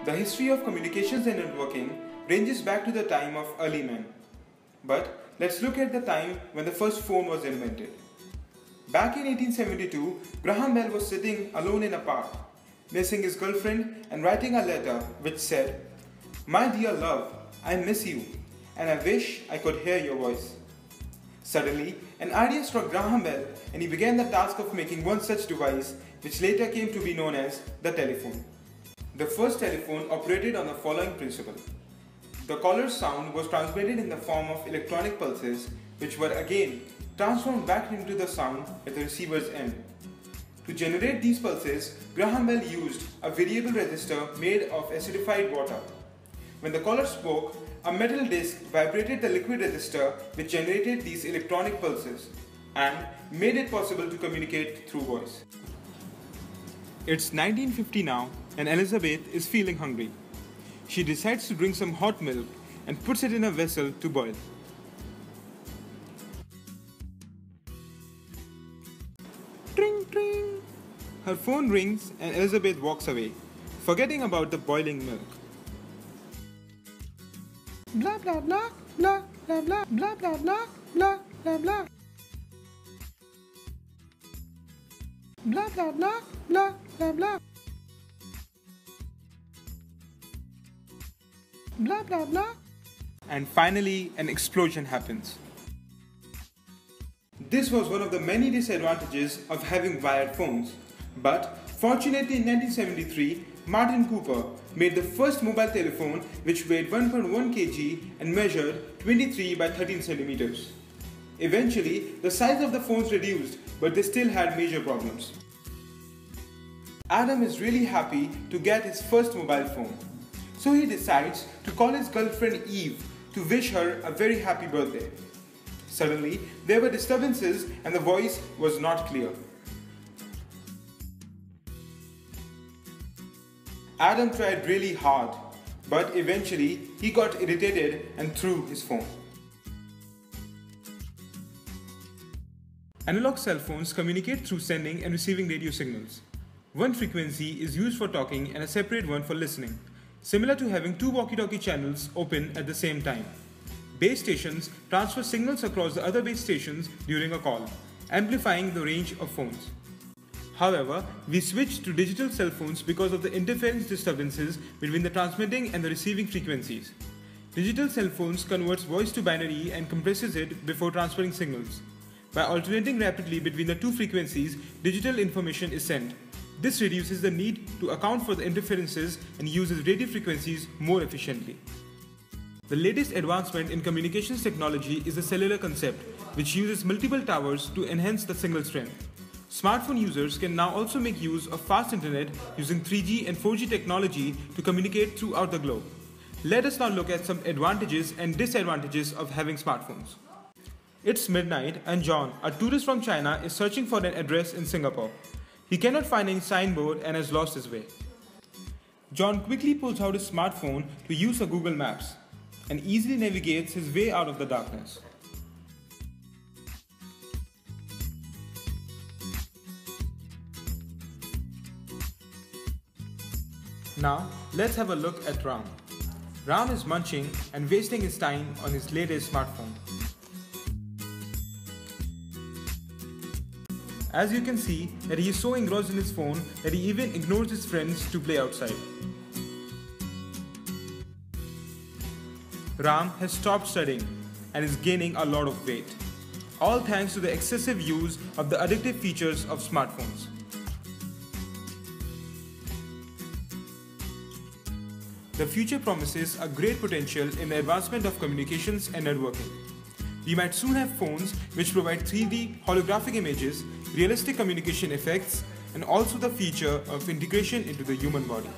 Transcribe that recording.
The history of communications and networking ranges back to the time of early men. But let's look at the time when the first phone was invented. Back in 1872, Graham Bell was sitting alone in a park, missing his girlfriend and writing a letter which said, "My dear love, I miss you and I wish I could hear your voice." Suddenly, an idea struck Graham Bell and he began the task of making one such device which later came to be known as the telephone. The first telephone operated on the following principle. The caller's sound was transmitted in the form of electronic pulses which were again transformed back into the sound at the receiver's end. To generate these pulses, Graham Bell used a variable resistor made of acidified water. When the caller spoke, a metal disc vibrated the liquid resistor which generated these electronic pulses and made it possible to communicate through voice. It's 1950 now and Elizabeth is feeling hungry. She decides to drink some hot milk and puts it in a vessel to boil. Tring tring! Her phone rings and Elizabeth walks away, forgetting about the boiling milk. Blah blah blah blah blah blah blah blah blah blah blah blah. Blah blah blah blah blah blah. Blah blah blah. And finally an explosion happens. This was one of the many disadvantages of having wired phones. But fortunately in 1973, Martin Cooper made the first mobile telephone which weighed 1.1 kg and measured 23 by 13 centimeters. Eventually, the size of the phones reduced, but they still had major problems. Adam is really happy to get his first mobile phone. So he decides to call his girlfriend Eve to wish her a very happy birthday. Suddenly, there were disturbances and the voice was not clear. Adam tried really hard, but eventually he got irritated and threw his phone. Analog cell phones communicate through sending and receiving radio signals. One frequency is used for talking and a separate one for listening, similar to having two walkie-talkie channels open at the same time. Base stations transfer signals across the other base stations during a call, amplifying the range of phones. However, we switched to digital cell phones because of the interference disturbances between the transmitting and the receiving frequencies. Digital cell phones converts voice to binary and compresses it before transferring signals. By alternating rapidly between the two frequencies, digital information is sent. This reduces the need to account for the interferences and uses radio frequencies more efficiently. The latest advancement in communications technology is the cellular concept, which uses multiple towers to enhance the signal strength. Smartphone users can now also make use of fast internet using 3G and 4G technology to communicate throughout the globe. Let us now look at some advantages and disadvantages of having smartphones. It's midnight and John, a tourist from China, is searching for an address in Singapore. He cannot find any signboard and has lost his way. John quickly pulls out his smartphone to use a Google Maps and easily navigates his way out of the darkness. Now, let's have a look at Ram. Ram is munching and wasting his time on his latest smartphone. As you can see that he is so engrossed in his phone that he even ignores his friends to play outside. Ram has stopped studying and is gaining a lot of weight, all thanks to the excessive use of the addictive features of smartphones. The future promises a great potential in the advancement of communications and networking. We might soon have phones which provide 3D holographic images, realistic communication effects, and also the feature of integration into the human body.